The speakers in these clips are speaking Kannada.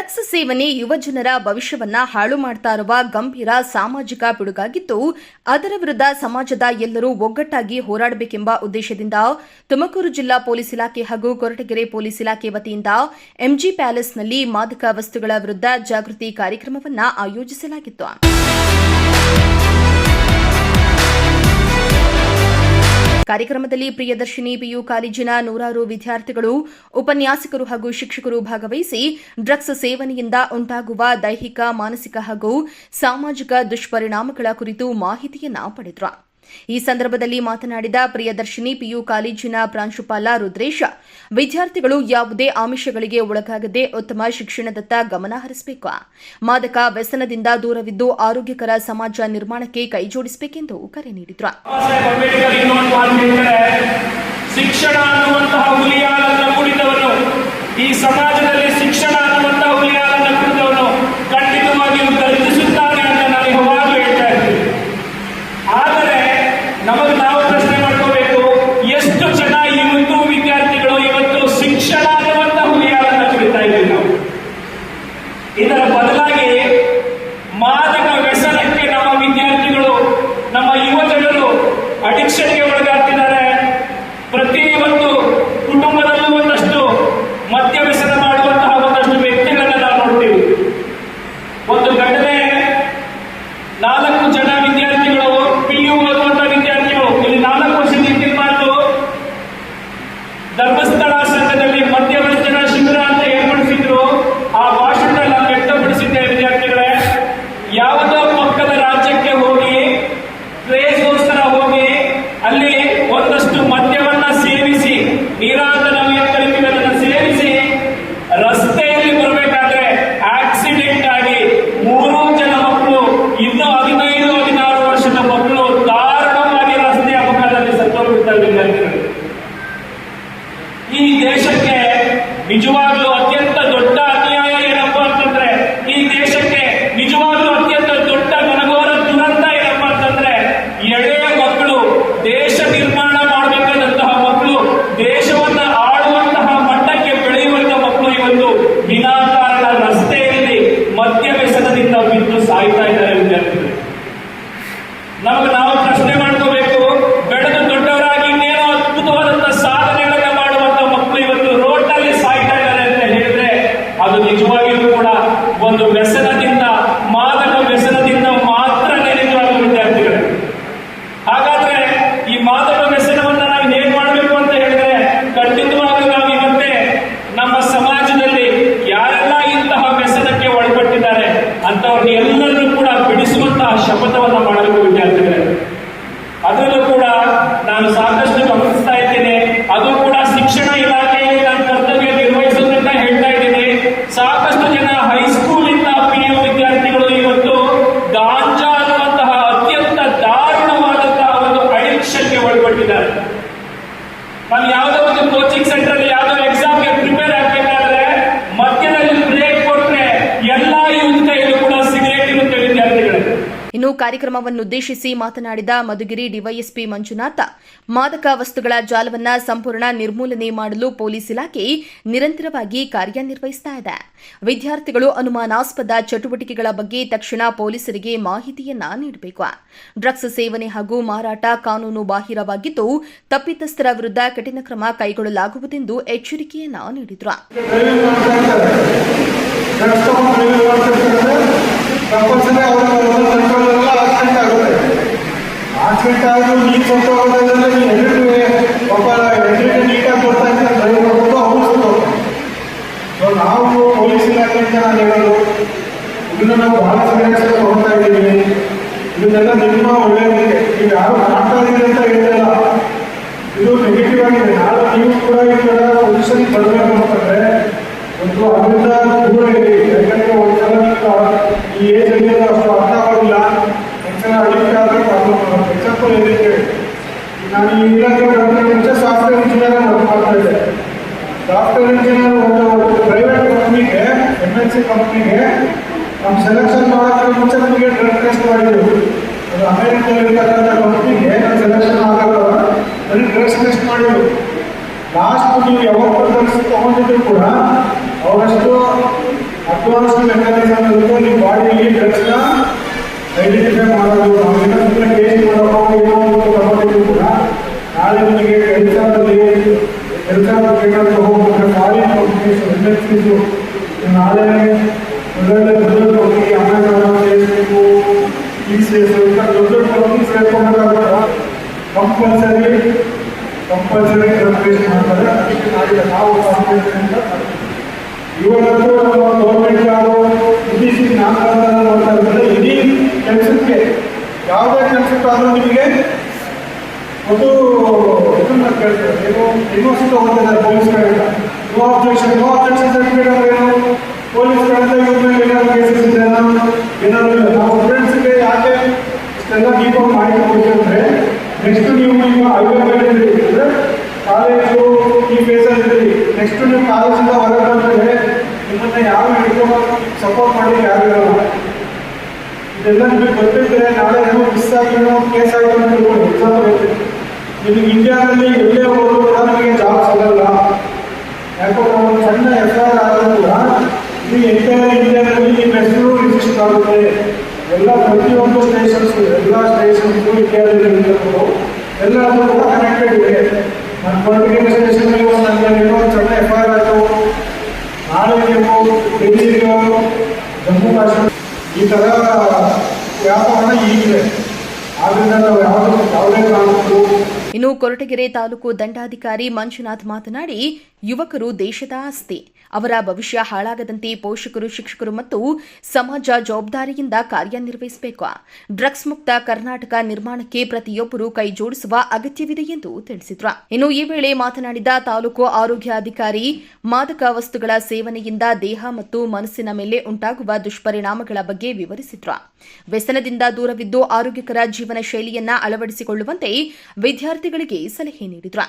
ಡ್ರಗ್ಸ್ ಸೇವನೆ ಯುವಜನರ ಭವಿಷ್ಯವನ್ನ ಹಾಳು ಮಾಡ್ತಾ ಇರುವ ಗಂಭೀರ ಸಾಮಾಜಿಕ ಪಿಡುಗಾಗಿದ್ದು, ಅದರ ವಿರುದ್ಧ ಸಮಾಜದ ಎಲ್ಲರೂ ಒಗ್ಗಟ್ಟಾಗಿ ಹೋರಾಡಬೇಕೆಂಬ ಉದ್ದೇಶದಿಂದ ತುಮಕೂರು ಜಿಲ್ಲಾ ಪೊಲೀಸ್ ಇಲಾಖೆ ಹಾಗೂ ಕೊರಟಗೆರೆ ಪೊಲೀಸ್ ಇಲಾಖೆ ವತಿಯಿಂದ ಎಂಜಿ ಪ್ಯಾಲೇಸ್ನಲ್ಲಿ ಮಾದಕ ವಸ್ತುಗಳ ವಿರುದ್ಧ ಜಾಗೃತಿ ಕಾರ್ಯಕ್ರಮವನ್ನು ಆಯೋಜಿಸಲಾಗಿತ್ತು. ಕಾರ್ಯಕ್ರಮದಲ್ಲಿ ಪ್ರಿಯದರ್ಶಿನಿ ಪಿಯು ಕಾಲೇಜಿನ ನೂರಾರು ವಿದ್ಯಾರ್ಥಿಗಳು, ಉಪನ್ಯಾಸಕರು ಹಾಗೂ ಶಿಕ್ಷಕರು ಭಾಗವಹಿಸಿ ಡ್ರಗ್ಸ್ ಸೇವನೆಯಿಂದ ಉಂಟಾಗುವ ದೈಹಿಕ, ಮಾನಸಿಕ ಹಾಗೂ ಸಾಮಾಜಿಕ ದುಷ್ಪರಿಣಾಮಗಳ ಕುರಿತು ಮಾಹಿತಿಯನ್ನು ಪಡೆದರು. ಈ ಸಂದರ್ಭದಲ್ಲಿ ಮಾತನಾಡಿದ ಪ್ರಿಯದರ್ಶಿನಿ ಪಿಯು ಕಾಲೇಜಿನ ಪ್ರಾಂಶುಪಾಲ ರುದ್ರೇಶ್, ವಿದ್ಯಾರ್ಥಿಗಳು ಯಾವುದೇ ಆಮಿಷಗಳಿಗೆ ಒಳಗಾಗದೆ ಉತ್ತಮ ಶಿಕ್ಷಣದತ್ತ ಗಮನ ಹರಿಸಬೇಕು, ಮಾದಕ ವ್ಯಸನದಿಂದ ದೂರವಿದ್ದು ಆರೋಗ್ಯಕರ ಸಮಾಜ ನಿರ್ಮಾಣಕ್ಕೆ ಕೈಜೋಡಿಸಬೇಕೆಂದು ಕರೆ ನೀಡಿದರು. ಶಿಕ್ಷಣ ಅನ್ನುವಂತಹ ಹುಲಿಯಾಲದ ಕುಡಿತವನ್ನು, ಈ ಸಮಾಜದಲ್ಲಿ ಶಿಕ್ಷಣ ಅನ್ನುವಂತಹ ಹುಲಿಯಾಲದ ಕುಡಿತವನ್ನು ಖಂಡಿತವಾಗಿಯೂ ಖರೀದಿಸುತ್ತಾನೆ ಅಂತ ನಾನು ಯಾವಾಗಲೂ ಹೇಳ್ತಾ ಇರ್ತೀನಿ. ಆದರೆ ನಮಗೆ ನಾವು ಪ್ರಶ್ನೆ ಮಾಡ್ಕೋಬೇಕು, ಎಷ್ಟು ಜನ ಇವತ್ತು ವಿದ್ಯಾರ್ಥಿಗಳು ಇವತ್ತು ಶಿಕ್ಷಣ ಅನ್ನುವಂತಹ ಹುಲಿಯಾಲದ ಕುಡಿತಾ ಇದ್ದೀವಿ ನಾವು. ಇದರ ಬದಲಾಗಿ ಮಾದಕ ವ್ಯಸನಕ್ಕೆ ನಮ್ಮ ವಿದ್ಯಾರ್ಥಿಗಳು, ನಮ್ಮ ಯುವ ಜನರು ಅಡಿಕ್ಷನ್ಗೆ ಒಳಗಾಗ್ತಿದ್ದಾರೆ. ಪ್ರತಿ ಒಂದು ಕುಟುಂಬದಲ್ಲೂ ಒಂದಷ್ಟು ಮದ್ಯ ವ್ಯಸನ ಮಾಡುವಂತಹ ಒಂದಷ್ಟು ವ್ಯಕ್ತಿಗಳನ್ನ ನಾವು ನೋಡ್ತೀವಿ. ಒಂದು ಘಟನೆ, 4 ಜನ ವಿದ್ಯಾರ್ಥಿಗಳು, PU ಓದುವಂತಹ ವಿದ್ಯಾರ್ಥಿಗಳು, ಇಲ್ಲಿ 4 ವರ್ಷದ ಹಿಂದಿನ ಧರ್ಮಸ್ಥಳ ಸಂಘದಲ್ಲಿ ಮದ್ಯವರ್ಜನ ಶಿಬಿರ ಅಂತ ಏರ್ಪಡಿಸಿದ್ರು. ಆ ಭಾಷಣದಲ್ಲಿ ನಾನು ವ್ಯಕ್ತಪಡಿಸಿದ್ದೆ, ವಿದ್ಯಾರ್ಥಿಗಳೇ, ಯಾವುದೋ ಪಕ್ಕದ ರಾಜ್ಯಕ್ಕೆ ಹೋಗಿ ಕ್ರೇಜ್ಗೋಸ್ಕರ ಹೋಗಿ ಅಲ್ಲಿ ಒಂದಷ್ಟು ಮದ್ಯವನ್ನ ಸೇವಿಸಿ, ನೀರಾಂತರ ಕರಿತೀವಿ, ಅದನ್ನು ಸೇವಿಸಿ ರಸ್ತೆಯಲ್ಲಿ ಬರಬೇಕಾದ್ರೆ ಆಕ್ಸಿಡೆಂಟ್ ಆಗಿ 3 ಜನ ಮಕ್ಕಳು, ಇನ್ನು 15-16 ವರ್ಷದ ಮಕ್ಕಳು ದಾರುಣವಾಗಿ ರಸ್ತೆಯ ಮುಖದಲ್ಲಿ ಸತ್ತೋಗ್ಬಿಡ್ತಾರೆ ವಿದ್ಯಾರ್ಥಿಗಳು. ಈ ದೇಶಕ್ಕೆ ನಿಜವಾಗ್ಲೂ ಅತ್ಯಂತ ದೊಡ್ಡ ಅನ್ಯಾಯ ಏನಪ್ಪಾ ಅಂತಂದ್ರೆ, ಈ ದೇಶಕ್ಕೆ ನಿಜವಾಗ್ಲೂ ಅತ್ಯಂತ ದೊಡ್ಡ ಮನಗೋರ ದುರಂತ ಏನಪ್ಪಾ ಅಂತಂದ್ರೆ, ಎಳೆಯ ಮಕ್ಕಳು, ದೇಶ ನಿರ್ಮಾಣ ಮಾಡಬೇಕಾದಂತಹ ಮಕ್ಕಳು, ದೇಶವನ್ನ ಆಳುವಂತಹ ಮಟ್ಟಕ್ಕೆ ಬೆಳೆಯುವಂತಹ ಮಕ್ಕಳು ಇವತ್ತು ವಿನಾಕಾರಣ ರಸ್ತೆಯಲ್ಲಿ ಮದ್ಯ ವ್ಯಸನದಿಂದ ಬಿದ್ದು ಸಾಯ್ತಾ ಇದ್ದಾರೆ ವಿದ್ಯಾರ್ಥಿಗಳು. ನಾವು ಪ್ರಶ್ನೆ ಮಾಡ್ಕೋಬೇಕು, ಬೆಳೆದು ದೊಡ್ಡವರಾಗಿ ಇನ್ನೇನೋ ಅದ್ಭುತವಾದಂತಹ ಸಾಧನೆಗಳನ್ನ ಮಾಡುವಂತಹ ಮಕ್ಕಳು ಇವತ್ತು ರೋಡ್ನಲ್ಲಿ ಸಾಯ್ತಾ ಇದ್ದಾರೆ ಅಂತ ಹೇಳಿದ್ರೆ, ಅದು ನಿಜವಾಗಿಯೂ ಕೂಡ ಒಂದು ವ್ಯಸನದಿಂದ, ಮಾದಕ ವ್ಯಸನದಿಂದ ಮಾತ್ರ ನಿಜವಾದ ವಿದ್ಯಾರ್ಥಿಗಳು. ಹಾಗಾದ್ರೆ ಈ ಮಾದಕ ವ್ಯಸನವನ್ನ ನಾವು ಹೇಗೆ ಮಾಡಬೇಕು ಅಂತ ಹೇಳಿದ್ರೆ, ಖಂಡಿತವಾಗ್ಲೂ ನಾವು ಇವತ್ತೇ ನಮ್ಮ ಸಮಾಜದಲ್ಲಿ ಯಾರೆಲ್ಲ ಇಂತಹ ವ್ಯಸನಕ್ಕೆ ಒಳಪಟ್ಟಿದ್ದಾರೆ ಅಂತವ್ರನ್ನ ಎಲ್ಲರನ್ನೂ ಕೂಡ ಬಿಡಿಸುವಂತಹ ಶಪಥವನ್ನ ಮಾಡಬೇಕು ವಿದ್ಯಾರ್ಥಿಗಳೇ. ಅದರಲ್ಲೂ ಕೂಡ ನಾನು ಸಾಕಷ್ಟು ಗಮನಿಸ್ತಾ ಇದ್ದೇನೆ, ಅದು ಕೂಡ ಶಿಕ್ಷಣ ಇಲಾಖೆಯಲ್ಲಿ ನಾನು ಕರ್ತವ್ಯ ನಿರ್ವಹಿಸೋದ್ರಿಂದ ಹೇಳ್ತಾ ಇದ್ದೀನಿ. ಸಾಕಷ್ಟು ಜನ ಹೈಸ್ಕೂಲ್ ಇಂದ PU ವಿದ್ಯಾರ್ಥಿಗಳು ಇವತ್ತು ಗಾಂಜಾ ಅನ್ನುವಂತಹ ಅತ್ಯಂತ ದಾರುಣವಾದಂತಹ ಒಂದು ಅಡಿಕ್ಷನ್ಗೆ ಒಳಪಟ್ಟಿದ್ದಾರೆ. ನಾನು ಯಾವುದೋ ಒಂದು ಕೋಚಿಂಗ್ ಸೆಂಟರ್ ಅಲ್ಲಿ ಯಾವುದೋ ಎಕ್ಸಾಮ್ಗೆ ಪ್ರಿಪೇರ್ ಆಗಬೇಕಾದ್ರೆ ಮಧ್ಯದಲ್ಲಿ ಬ್ರೇಕ್ ಕೊಟ್ರೆ ಎಲ್ಲಾ ಯೂತ್ ಕೈಯಲ್ಲೂ ಕೂಡ ಸಿಗರೇಟ್ ಇರುತ್ತೆ ವಿದ್ಯಾರ್ಥಿಗಳು. ಇನ್ನು ಕಾರ್ಯಕ್ರಮವನ್ನುದ್ದೇಶಿಸಿ ಮಾತನಾಡಿದ ಮಧುಗಿರಿ ಡಿವೈಎಸ್ಪಿ ಮಂಜುನಾಥ, ಮಾದಕ ವಸ್ತುಗಳ ಜಾಲವನ್ನು ಸಂಪೂರ್ಣ ನಿರ್ಮೂಲನೆ ಮಾಡಲು ಪೊಲೀಸ್ ಇಲಾಖೆ ನಿರಂತರವಾಗಿ ಕಾರ್ಯನಿರ್ವಹಿಸ್ತಾ ಇದೆ. ವಿದ್ಯಾರ್ಥಿಗಳು ಅನುಮಾನಾಸ್ಪದ ಚಟುವಟಿಕೆಗಳ ಬಗ್ಗೆ ತಕ್ಷಣ ಪೊಲೀಸರಿಗೆ ಮಾಹಿತಿಯನ್ನ ನೀಡಬೇಕು. ಡ್ರಗ್ಸ್ ಸೇವನೆ ಹಾಗೂ ಮಾರಾಟ ಕಾನೂನು ಬಾಹಿರವಾಗಿದ್ದು, ತಪ್ಪಿತಸ್ಥರ ವಿರುದ್ಧ ಕಠಿಣ ಕ್ರಮ ಕೈಗೊಳ್ಳಲಾಗುವುದೆಂದು ಎಚ್ಚರಿಕೆಯನ್ನ ನೀಡಿದರು. ಆಕ್ಸಿಡೆಂಟ್ ಆದರೂ ನೀರು ಕೊಟ್ಟು ಹೋಗೋದ್ರಿಂದ ನೀಟಾಗಿ ಕೊಡ್ತಾ ಇದ್ದಾರೆ, ಡ್ರೈವ್ ಮಾಡ್ಕೊಂಡು ಅವ್ರು. ಸೊ ನಾವು ಪೊಲೀಸ್ ಇಲಾಖೆಯಿಂದ ನಾನು ಹೇಳೋದು, ಇದನ್ನು ನಾವು ಬಹಳ ಸೀರಿಯಸ್ ಆಗಿ ಹೋಗ್ತಾ ಇದ್ದೀವಿ. ಇದನ್ನೆಲ್ಲ ನಿಮ್ಮ ಒಳ್ಳೆಯದಕ್ಕೆ, ನೀವು ಯಾರು ಮಾಡ್ತಾ ಇದ್ದೀರಿ ಅಂತ ಹೇಳ್ತಿಲ್ಲ, ಇದು ನೆಗೆಟಿವ್ ಆಗಿದೆ. ನಾಳೆ ನೀವು ಕೂಡ ಈ ಥರ ಪೊಸಿಷನ್ ಬರಬೇಕು ಅಂತಂದ್ರೆ ಒಂದು ಅದರಿಂದ ದೂರ ಇದೆ. ಯಾಕಂದ್ರೆ ಒಂದ್ಸಲ ಈ ಏಜಲ್ಲಿ ಅಷ್ಟು ಅರ್ಥ ಆಗೋದಿಲ್ಲ, ಒಂದ್ಸಲ ಅಡಿಕ್ಟ್ ಆದರೆ ಪ್ರಾಬ್ಲಮ್. ಎಕ್ಸಾಂಪಲ್ ಏನಕ್ಕೆ, ನಾನು ಈ ಇಲಾಖೆ ಮುಂಚೆ ಸಾಫ್ಟ್ವೇರ್ ಇಂಜಿನಿಯರ್ ವರ್ಕ್ ಮಾಡ್ತಾ ಇದ್ದೆ. ಸಾಫ್ಟ್ವೇರ್ ಇಂಜಿನಿಯರ್ ಒಂದು ಪ್ರೈವೇಟ್ ಕಂಪ್ನಿಗೆ, MNC ಕಂಪ್ನಿಗೆ ನಮ್ಮ ಸೆಲೆಕ್ಷನ್ ಮಾಡೋಕ್ಕೆ ಮುಂಚೆ ನಮಗೆ ಡ್ರಗ್ ಟೆಸ್ಟ್ ಮಾಡಿದ್ರು. ಅದು ಅಮೆರಿಕದಲ್ಲಿರ್ತಕ್ಕಂಥ ಕಂಪ್ನಿಗೆ ನಾನು ಸೆಲೆಕ್ಷನ್ ಆಗಲ್ಲ, ಬರೀ ಡ್ರಗ್ಸ್ ಟೆಸ್ಟ್ ಮಾಡಿದ್ರು. ಲಾಸ್ಟ್ ನೀವು ಯಾವಾಗ ತಗೊಂಡಿದ್ರು ಕೂಡ ಅವರಷ್ಟು ಅಡ್ವಾನ್ಸ್ಡ್ ಮೆಕ್ಯಾನಿಸಮ್ ಇರುತ್ತೆ ನಿಮ್ಮ ಬಾಡಿಯಲ್ಲಿ ಡ್ರಗ್ಸ್ನ ಐಡೆಂಟಿಫೈ ಮಾಡೋದು. ನಾವೇನೋ ಸುಮ್ಮನೆ ಕೇಸ್ ಮಾಡೋದು ಏನೋ ತಗೊಂಡಿದ್ದು ಕೂಡ ನಾಳೆ ನಿಮಗೆ ಕೆಲಸದಲ್ಲಿ ಬೇಕಾದ್ರೆ ಹೋಗ್ಬೇಕು ಕಾಲೇಜ್ ಹೋಗ್ಬೇಕು ನಾಳೆ ಒಳ್ಳೊಳ್ಳೆ ದೊಡ್ಡ ಹೋಗಿ ಅಮೆಝಾನ್ ಫೇಸ್ಬುಕ್ಕು TCS ದೊಡ್ಡ ಕಂಪ್ನಿ ಸೇರ್ಕೊಂಡಾಗ ಕಂಪಲ್ಸರಿ ರಿಕ್ವೆಸ್ಟ್ ಮಾಡ್ತಾರೆ. ಅದಕ್ಕೆ ನಾಳೆ ನಾವು ಕಾಂಪಿಟೇಷನ್ ಇವತ್ತು ನಮ್ಮ ಗೌರ್ಮೆಂಟ್ ಜಾಬು ಇತ್ತೀಚೆಗೆ ನಾನು ನೋಡ್ತಾ ಇದ್ದಾರೆ. ಇಡೀ ಕೆಲಸಕ್ಕೆ ಯಾವುದೇ ಕೆಲಸಕ್ಕಾದ್ರೂ ನಿಮಗೆ ಒಂದು ಇದನ್ನ ಕೇಳ್ತಾರೆ, ಏನು ಯೂನಿವರ್ಸಿಟಿ ತಗೊಂಡಿದ್ದಾರೆ ಪೊಲೀಸ್ ಕಡೆಯಿಂದ ನೋ ಅಬ್ಜೆಕ್ಷನ್ ಸರ್ಟಿಫಿಕೇಟ್ ಅಂದ್ರೆ ಏನು, ಪೊಲೀಸ್ ಕಡೆಯಿಂದ ಇವ್ರ ಮೇಲೆ ಏನಾದ್ರು ಕೇಸಸ್ ಇದೆ ಏನಾದ್ರು ಇಲ್ಲ. ನಾವು ಸ್ಟೂಡೆಂಟ್ಸ್ಗೆ ಯಾಕೆ ಇಷ್ಟೆಲ್ಲ ಡೀಪಾಗಿ ಮಾಹಿತಿ ಕೊಡ್ತೀವಂದ್ರೆ ನೆಕ್ಸ್ಟ್ ನೀವು ಈಗ ಅಂದರೆ ಕಾಲೇಜು ಈ ಫೇಸಲ್ಲಿ ಇದ್ದೀರಿ, ನೆಕ್ಸ್ಟ್ ನೀವು ಕಾಲೇಜಿಂದ ಹೊರಗೆ ಬಂದರೆ ನಿಮ್ಮನ್ನ ಯಾರು ಹಿಡ್ಕೊಂಡು ಸಪೋರ್ಟ್ ಮಾಡಿ ಯಾರು ಇರೋಲ್ಲ. ಇದೆಲ್ಲ ನಿಮಗೆ ಗೊತ್ತಿದ್ರೆ ನಾಳೆ ಏನೋ ಮಿಸ್ ಆಗಿರೋ ಕೇಸ್ ಆಯಿತು ಅಂತ ಹೇಳ್ಬೋದು. ಎಕ್ಸಾಂಪಲ್ ನಿಮಗೆ ಇಂಡಿಯಾದಲ್ಲಿ ಎಲ್ಲೇ ಹೋದ್ರು ಕೂಡ ನಿಮಗೆ ಜಾಬ್ ಸಿಗಲ್ಲ. ಯಾಕಂದ್ರೆ ಒಂದು ಸಣ್ಣ FIR ಆದರೂ ಕೂಡ ನೀವು ಎಂಟೈರ್ ಇಂಡಿಯಾದಲ್ಲಿ ನಿಮ್ಮ ಹೆಸರು ರಿಜಿಸ್ಟರ್ ಆಗುತ್ತೆ. ಎಲ್ಲ ಪ್ರತಿಯೊಂದು ಸ್ಟೇಷನ್ಸು ಇಂಡಿಯಾದಲ್ಲಿ ಎಲ್ಲರೂ ಕೂಡ ಕನೆಕ್ಟೆಡ್ ಇದೆ. ನನ್ನ ಪರ್ಟಿಕ್ಯುಲರ್ ಸ್ಟೇಷನ್ಗೆ ನನಗೆ ಏನೋ ಒಂದು ಸಣ್ಣ FIR ಆಯಿತು, ನಾಳೆ ನೀವು ಡೆಲ್ಲಿಗೆ ಜಮ್ಮು ಕಾಶ್ಮೀರ ಈ ಥರ ವ್ಯಾಪಾರ ಈಗಿದೆ. ಆದ್ದರಿಂದ ನಾವು ಯಾವುದೇ ಕಾರಣಕ್ಕೂ. ಇನ್ನು ಕೊರಟಗೆರೆ ತಾಲೂಕು ದಂಡಾಧಿಕಾರಿ ಮಂಜುನಾಥ್ ಮಾತನಾಡಿ, ಯುವಕರು ದೇಶದ ಆಸ್ತಿ. ಅವರ ಭವಿಷ್ಯ ಹಾಳಾಗದಂತೆ ಪೋಷಕರು, ಶಿಕ್ಷಕರು ಮತ್ತು ಸಮಾಜ ಜವಾಬ್ದಾರಿಯಿಂದ ಕಾರ್ಯನಿರ್ವಹಿಸಬೇಕು. ಡ್ರಗ್ಸ್ ಮುಕ್ತ ಕರ್ನಾಟಕ ನಿರ್ಮಾಣಕ್ಕೆ ಪ್ರತಿಯೊಬ್ಬರೂ ಕೈ ಜೋಡಿಸುವ ಅಗತ್ಯವಿದೆ ಎಂದು ತಿಳಿಸಿದರು. ಇನ್ನು ಈ ವೇಳೆ ಮಾತನಾಡಿದ ತಾಲೂಕು ಆರೋಗ್ಯಾಧಿಕಾರಿ, ಮಾದಕ ವಸ್ತುಗಳ ಸೇವನೆಯಿಂದ ದೇಹ ಮತ್ತು ಮನಸ್ಸಿನ ಮೇಲೆ ಉಂಟಾಗುವ ದುಷ್ಪರಿಣಾಮಗಳ ಬಗ್ಗೆ ವಿವರಿಸಿದರು. ವ್ಯಸನದಿಂದ ದೂರವಿದ್ದು ಆರೋಗ್ಯಕರ ಜೀವನ ಶೈಲಿಯನ್ನ ಅಳವಡಿಸಿಕೊಳ್ಳುವಂತೆ ವಿದ್ಯಾರ್ಥಿಗಳಿಗೆ ಸಲಹೆ ನೀಡಿದರು.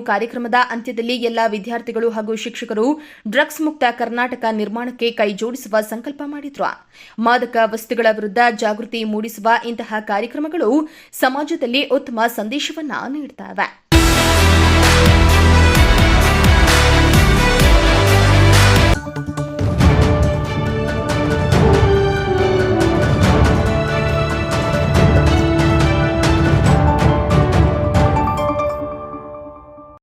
ಕಾರ್ಯಕ್ರಮದ ಅಂತ್ಯದಲ್ಲಿ ಎಲ್ಲಾ ವಿದ್ಯಾರ್ಥಿಗಳು ಹಾಗೂ ಶಿಕ್ಷಕರು ಡ್ರಗ್ಸ್ ಮುಕ್ತ ಕರ್ನಾಟಕ ನಿರ್ಮಾಣಕ್ಕೆ ಕೈ ಜೋಡಿಸುವ ಸಂಕಲ್ಪ ಮಾಡಿದ್ರು. ಮಾದಕ ವಸ್ತುಗಳ ವಿರುದ್ಧ ಜಾಗೃತಿ ಮೂಡಿಸುವ ಇಂತಹ ಕಾರ್ಯಕ್ರಮಗಳು ಸಮಾಜದಲ್ಲಿ ಉತ್ತಮ ಸಂದೇಶವನ್ನ ನೀಡುತ್ತವೆ.